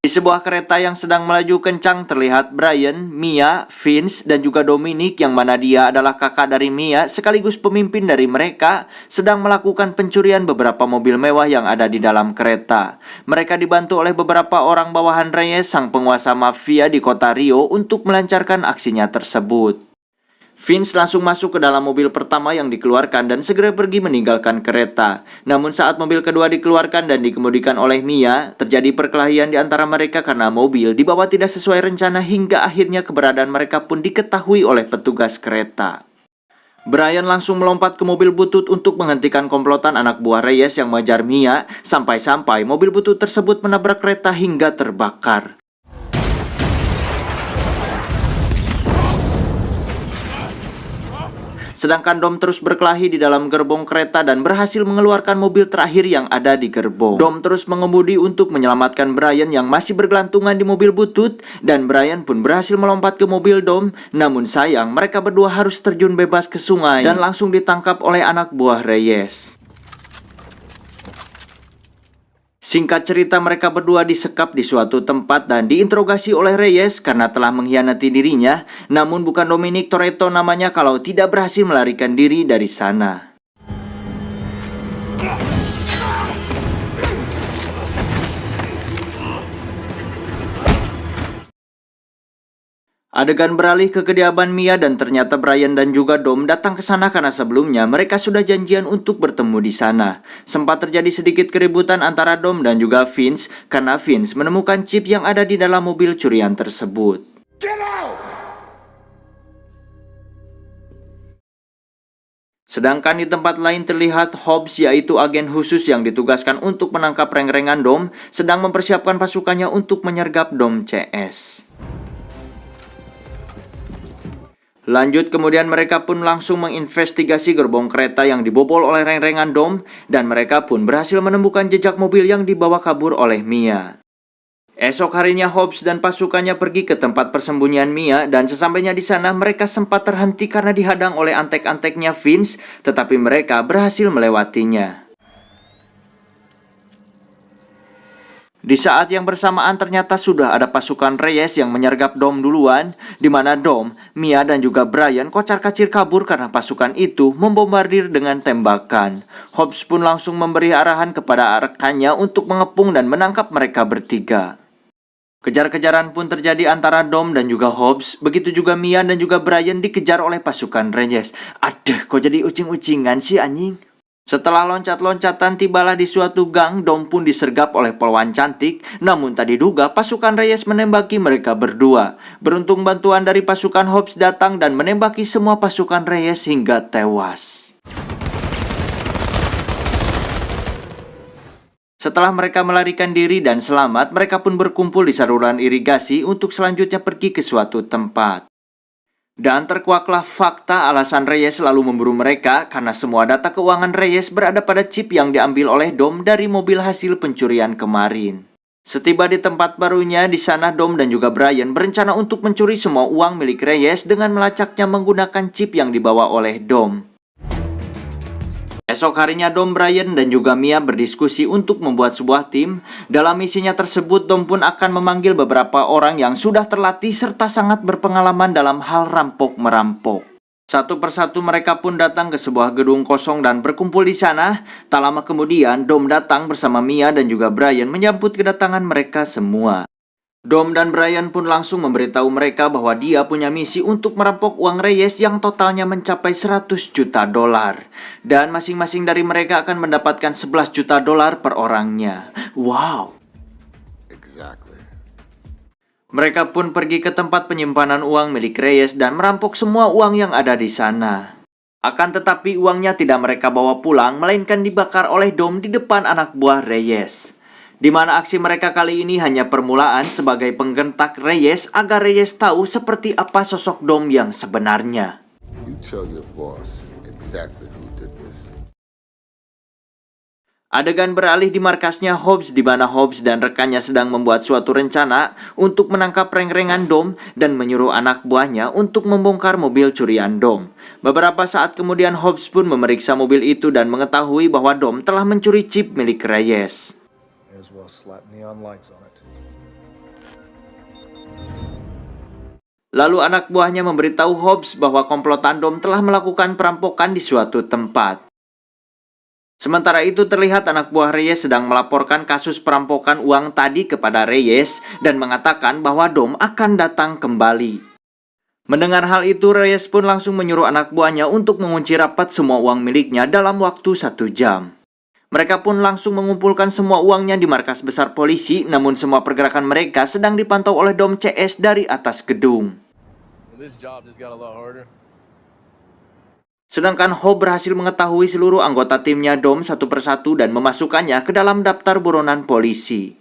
Di sebuah kereta yang sedang melaju kencang terlihat Brian, Mia, Vince, dan juga Dominic yang mana dia adalah kakak dari Mia sekaligus pemimpin dari mereka sedang melakukan pencurian beberapa mobil mewah yang ada di dalam kereta. Mereka dibantu oleh beberapa orang bawahan Reyes, sang penguasa mafia di kota Rio, untuk melancarkan aksinya tersebut. Vince langsung masuk ke dalam mobil pertama yang dikeluarkan dan segera pergi meninggalkan kereta. Namun saat mobil kedua dikeluarkan dan dikemudikan oleh Mia, terjadi perkelahian di antara mereka karena mobil dibawa tidak sesuai rencana hingga akhirnya keberadaan mereka pun diketahui oleh petugas kereta. Brian langsung melompat ke mobil butut untuk menghentikan komplotan anak buah Reyes yang mengejar Mia, sampai-sampai mobil butut tersebut menabrak kereta hingga terbakar. Sedangkan Dom terus berkelahi di dalam gerbong kereta dan berhasil mengeluarkan mobil terakhir yang ada di gerbong. Dom terus mengemudi untuk menyelamatkan Brian yang masih bergelantungan di mobil butut, dan Brian pun berhasil melompat ke mobil Dom. Namun sayang, mereka berdua harus terjun bebas ke sungai dan langsung ditangkap oleh anak buah Reyes. Singkat cerita, mereka berdua disekap di suatu tempat dan diinterogasi oleh Reyes karena telah mengkhianati dirinya. Namun bukan Dominic Toretto namanya kalau tidak berhasil melarikan diri dari sana. Adegan beralih ke kediaman Mia dan ternyata Brian dan juga Dom datang ke sana karena sebelumnya mereka sudah janjian untuk bertemu di sana. Sempat terjadi sedikit keributan antara Dom dan juga Vince karena Vince menemukan chip yang ada di dalam mobil curian tersebut. Sedangkan di tempat lain terlihat Hobbs, yaitu agen khusus yang ditugaskan untuk menangkap reng-rengan Dom, sedang mempersiapkan pasukannya untuk menyergap Dom CS. Lanjut, kemudian mereka pun langsung menginvestigasi gerbong kereta yang dibobol oleh reng-rengan Dom, dan mereka pun berhasil menemukan jejak mobil yang dibawa kabur oleh Mia. Esok harinya Hobbs dan pasukannya pergi ke tempat persembunyian Mia, dan sesampainya di sana mereka sempat terhenti karena dihadang oleh antek-anteknya Vince, tetapi mereka berhasil melewatinya. Di saat yang bersamaan ternyata sudah ada pasukan Reyes yang menyergap Dom duluan, di mana Dom, Mia, dan juga Brian kocar-kacir kabur karena pasukan itu membombardir dengan tembakan. Hobbs pun langsung memberi arahan kepada rekannya untuk mengepung dan menangkap mereka bertiga. Kejar-kejaran pun terjadi antara Dom dan juga Hobbs, begitu juga Mia dan juga Brian dikejar oleh pasukan Reyes. Aduh, kok jadi ucing-ucingan sih anjing? Setelah loncat-loncatan tibalah di suatu gang, Dom pun disergap oleh polwan cantik. Namun tak diduga pasukan Reyes menembaki mereka berdua. Beruntung bantuan dari pasukan Hobbs datang dan menembaki semua pasukan Reyes hingga tewas. Setelah mereka melarikan diri dan selamat, mereka pun berkumpul di saluran irigasi untuk selanjutnya pergi ke suatu tempat. Dan terkuaklah fakta alasan Reyes selalu memburu mereka karena semua data keuangan Reyes berada pada chip yang diambil oleh Dom dari mobil hasil pencurian kemarin. Setiba di tempat barunya, di sana Dom dan juga Brian berencana untuk mencuri semua uang milik Reyes dengan melacaknya menggunakan chip yang dibawa oleh Dom. Esok harinya Dom, Brian, dan juga Mia berdiskusi untuk membuat sebuah tim. Dalam misinya tersebut, Dom pun akan memanggil beberapa orang yang sudah terlatih serta sangat berpengalaman dalam hal rampok-merampok. Satu persatu mereka pun datang ke sebuah gedung kosong dan berkumpul di sana. Tak lama kemudian, Dom datang bersama Mia dan juga Brian menyambut kedatangan mereka semua. Dom dan Brian pun langsung memberitahu mereka bahwa dia punya misi untuk merampok uang Reyes yang totalnya mencapai 100 juta dolar. Dan masing-masing dari mereka akan mendapatkan 11 juta dolar per orangnya. Wow! Exactly. Mereka pun pergi ke tempat penyimpanan uang milik Reyes dan merampok semua uang yang ada di sana. Akan tetapi uangnya tidak mereka bawa pulang, melainkan dibakar oleh Dom di depan anak buah Reyes. Di mana aksi mereka kali ini hanya permulaan sebagai penggentak Reyes agar Reyes tahu seperti apa sosok Dom yang sebenarnya. You tell your boss exactly who did this. Adegan beralih di markasnya Hobbs, di mana Hobbs dan rekannya sedang membuat suatu rencana untuk menangkap reng-rengan Dom dan menyuruh anak buahnya untuk membongkar mobil curian Dom. Beberapa saat kemudian Hobbs pun memeriksa mobil itu dan mengetahui bahwa Dom telah mencuri chip milik Reyes. May as well slap neon lights on it. Lalu anak buahnya memberitahu Hobbs bahwa komplotan Dom telah melakukan perampokan di suatu tempat. Sementara itu terlihat anak buah Reyes sedang melaporkan kasus perampokan uang tadi kepada Reyes dan mengatakan bahwa Dom akan datang kembali. Mendengar hal itu, Reyes pun langsung menyuruh anak buahnya untuk mengunci rapat semua uang miliknya dalam waktu 1 jam. Mereka pun langsung mengumpulkan semua uangnya di markas besar polisi, namun semua pergerakan mereka sedang dipantau oleh Dom CS dari atas gedung. Sedangkan Hobbs berhasil mengetahui seluruh anggota timnya Dom satu persatu dan memasukkannya ke dalam daftar buronan polisi.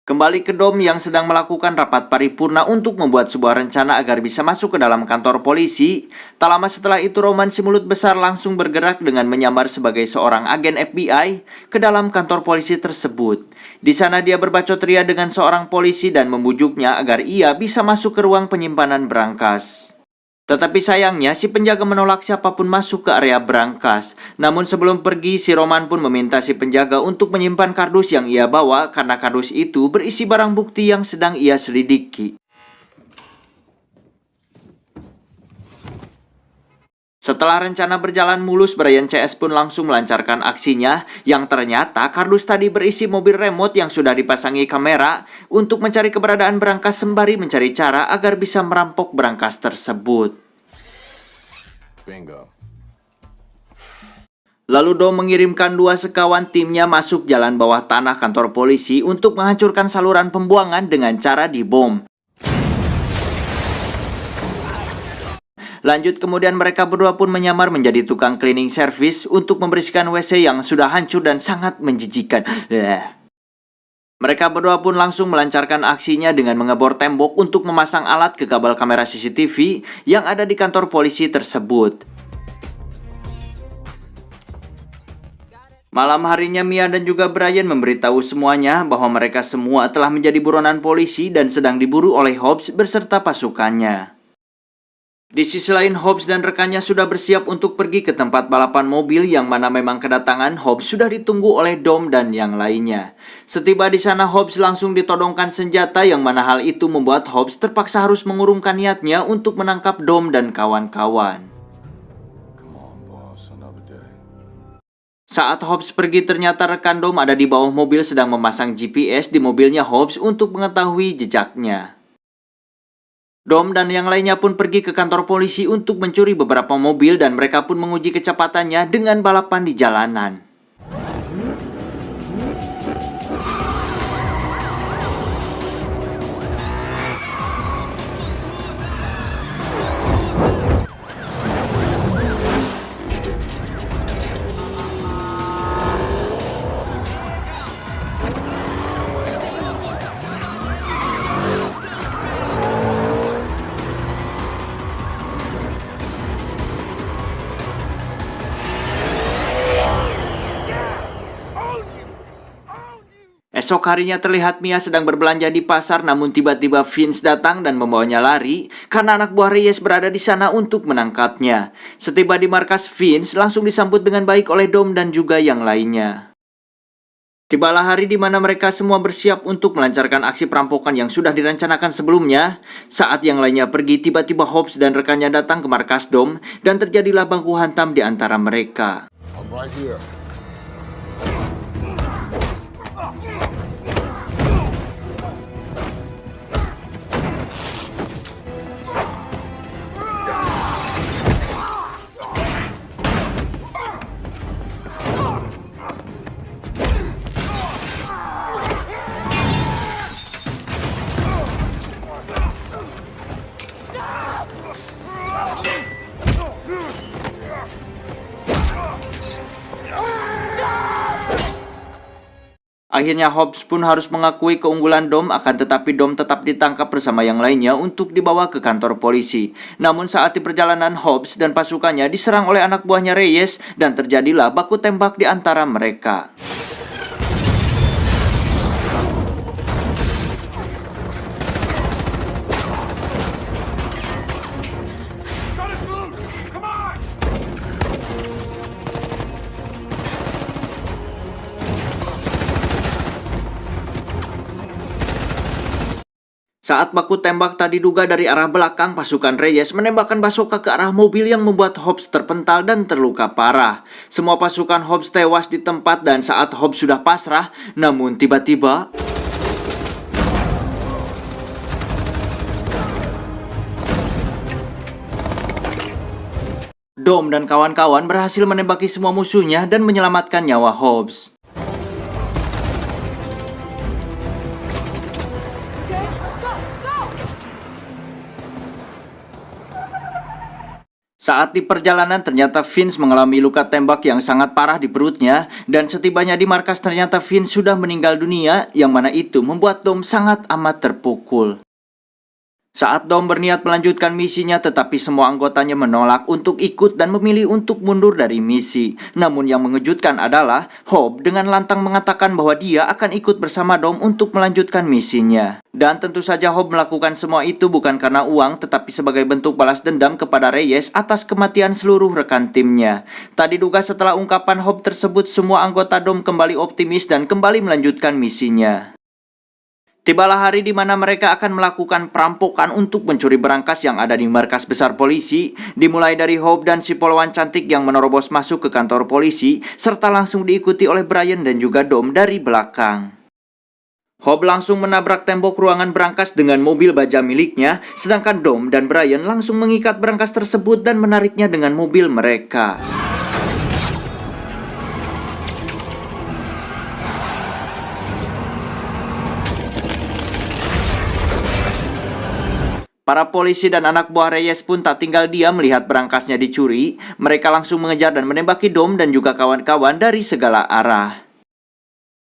Kembali ke Dom yang sedang melakukan rapat paripurna untuk membuat sebuah rencana agar bisa masuk ke dalam kantor polisi. Tak lama setelah itu Roman si mulut besar langsung bergerak dengan menyamar sebagai seorang agen FBI ke dalam kantor polisi tersebut. Di sana dia berbacot ria dengan seorang polisi dan membujuknya agar ia bisa masuk ke ruang penyimpanan berangkas. Tetapi sayangnya si penjaga menolak siapapun masuk ke area berangkas. Namun sebelum pergi, si Roman pun meminta si penjaga untuk menyimpan kardus yang ia bawa karena kardus itu berisi barang bukti yang sedang ia selidiki. Setelah rencana berjalan mulus, Brian CS pun langsung melancarkan aksinya yang ternyata kardus tadi berisi mobil remote yang sudah dipasangi kamera untuk mencari keberadaan berangkas sembari mencari cara agar bisa merampok berangkas tersebut. Bingo. Lalu Dom mengirimkan 2 sekawan timnya masuk jalan bawah tanah kantor polisi untuk menghancurkan saluran pembuangan dengan cara dibom. Lanjut kemudian mereka berdua pun menyamar menjadi tukang cleaning service untuk membersihkan WC yang sudah hancur dan sangat menjijikan. Mereka berdua pun langsung melancarkan aksinya dengan mengebor tembok untuk memasang alat ke kabel kamera CCTV yang ada di kantor polisi tersebut. Malam harinya Mia dan juga Brian memberitahu semuanya bahwa mereka semua telah menjadi buronan polisi dan sedang diburu oleh Hobbs beserta pasukannya. Di sisi lain, Hobbs dan rekannya sudah bersiap untuk pergi ke tempat balapan mobil yang mana memang kedatangan Hobbs sudah ditunggu oleh Dom dan yang lainnya. Setiba di sana, Hobbs langsung ditodongkan senjata yang mana hal itu membuat Hobbs terpaksa harus mengurungkan niatnya untuk menangkap Dom dan kawan-kawan. Saat Hobbs pergi, ternyata rekan Dom ada di bawah mobil sedang memasang GPS di mobilnya Hobbs untuk mengetahui jejaknya. Dom dan yang lainnya pun pergi ke kantor polisi untuk mencuri beberapa mobil dan mereka pun menguji kecepatannya dengan balapan di jalanan. Esok harinya terlihat Mia sedang berbelanja di pasar, namun tiba-tiba Vince datang dan membawanya lari karena anak buah Reyes berada di sana untuk menangkapnya. Setiba di markas, Vince langsung disambut dengan baik oleh Dom dan juga yang lainnya. Tibalah hari di mana mereka semua bersiap untuk melancarkan aksi perampokan yang sudah direncanakan sebelumnya. Saat yang lainnya pergi, tiba-tiba Hobbs dan rekannya datang ke markas Dom dan terjadilah baku hantam di antara mereka. I'm right here. Akhirnya Hobbs pun harus mengakui keunggulan Dom, akan tetapi Dom tetap ditangkap bersama yang lainnya untuk dibawa ke kantor polisi. Namun saat di perjalanan, Hobbs dan pasukannya diserang oleh anak buahnya Reyes dan terjadilah baku tembak di antara mereka. Saat baku tembak tak diduga dari arah belakang, pasukan Reyes menembakkan basoka ke arah mobil yang membuat Hobbs terpental dan terluka parah. Semua pasukan Hobbs tewas di tempat dan saat Hobbs sudah pasrah, namun tiba-tiba Dom dan kawan-kawan berhasil menembaki semua musuhnya dan menyelamatkan nyawa Hobbs. Saat di perjalanan ternyata Vince mengalami luka tembak yang sangat parah di perutnya dan setibanya di markas ternyata Vince sudah meninggal dunia yang mana itu membuat Dom sangat amat terpukul. Saat Dom berniat melanjutkan misinya tetapi semua anggotanya menolak untuk ikut dan memilih untuk mundur dari misi. Namun yang mengejutkan adalah Hobbs dengan lantang mengatakan bahwa dia akan ikut bersama Dom untuk melanjutkan misinya. Dan tentu saja Hobbs melakukan semua itu bukan karena uang tetapi sebagai bentuk balas dendam kepada Reyes atas kematian seluruh rekan timnya. Tak diduga setelah ungkapan Hobbs tersebut semua anggota Dom kembali optimis dan kembali melanjutkan misinya. Tibalah hari di mana mereka akan melakukan perampokan untuk mencuri berangkas yang ada di markas besar polisi, dimulai dari Hobbs dan si polwan cantik yang menerobos masuk ke kantor polisi, serta langsung diikuti oleh Brian dan juga Dom dari belakang. Hobbs langsung menabrak tembok ruangan berangkas dengan mobil baja miliknya, sedangkan Dom dan Brian langsung mengikat berangkas tersebut dan menariknya dengan mobil mereka. Para polisi dan anak buah Reyes pun tak tinggal diam melihat berangkasnya dicuri. Mereka langsung mengejar dan menembaki Dom dan juga kawan-kawan dari segala arah.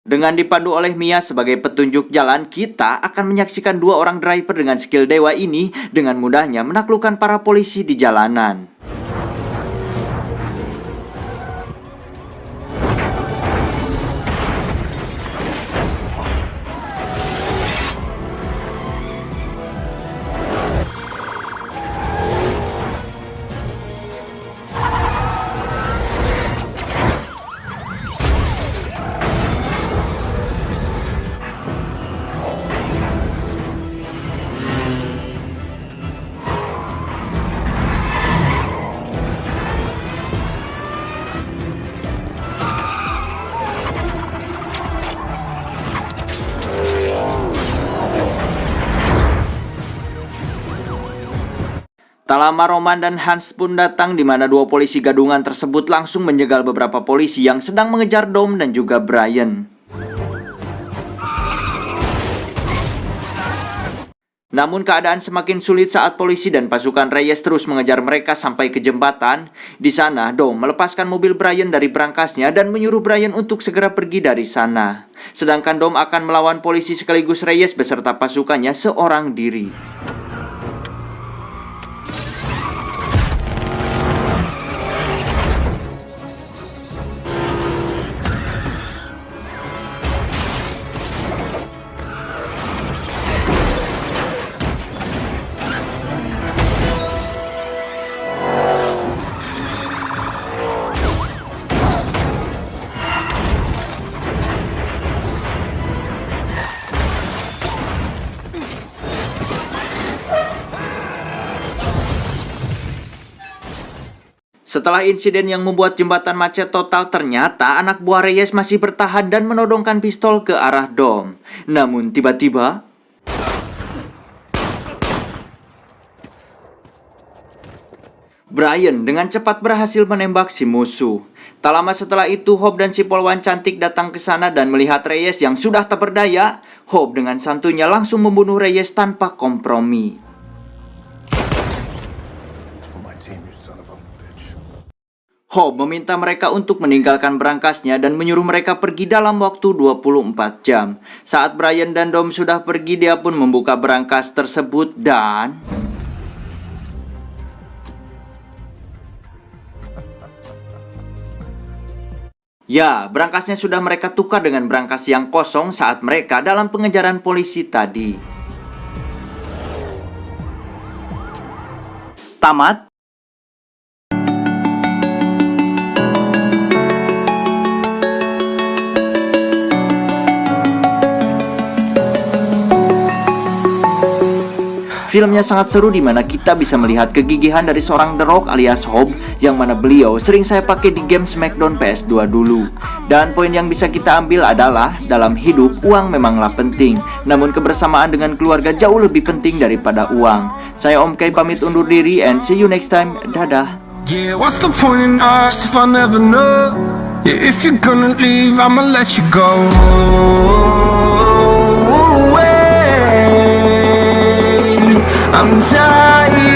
Dengan dipandu oleh Mia sebagai petunjuk jalan, kita akan menyaksikan dua orang driver dengan skill dewa ini dengan mudahnya menaklukkan para polisi di jalanan. Tak lama Roman dan Hans pun datang di mana dua polisi gadungan tersebut langsung menjegal beberapa polisi yang sedang mengejar Dom dan juga Brian. Namun keadaan semakin sulit saat polisi dan pasukan Reyes terus mengejar mereka sampai ke jembatan. Di sana Dom melepaskan mobil Brian dari berangkasnya dan menyuruh Brian untuk segera pergi dari sana. Sedangkan Dom akan melawan polisi sekaligus Reyes beserta pasukannya seorang diri. Setelah insiden yang membuat jembatan macet total, ternyata anak buah Reyes masih bertahan dan menodongkan pistol ke arah Dom. Namun tiba-tiba Brian dengan cepat berhasil menembak si musuh. Tak lama setelah itu Hobbs dan si polwan cantik datang ke sana dan melihat Reyes yang sudah tak berdaya. Hobbs dengan santunya langsung membunuh Reyes tanpa kompromi. Hobbs meminta mereka untuk meninggalkan berangkasnya dan menyuruh mereka pergi dalam waktu 24 jam. Saat Brian dan Dom sudah pergi, dia pun membuka berangkas tersebut dan ya, berangkasnya sudah mereka tukar dengan berangkas yang kosong saat mereka dalam pengejaran polisi tadi. Tamat. Filmnya sangat seru di mana kita bisa melihat kegigihan dari seorang The Rock alias Hope, yang mana beliau sering saya pakai di game Smackdown PS2 dulu. Dan poin yang bisa kita ambil adalah dalam hidup uang memanglah penting, namun kebersamaan dengan keluarga jauh lebih penting daripada uang. Saya Om Kai pamit undur diri and see you next time. Dadah. Yeah, what's the point in us if I never know? Yeah, if you're gonna leave, I'ma let you go. I'm tired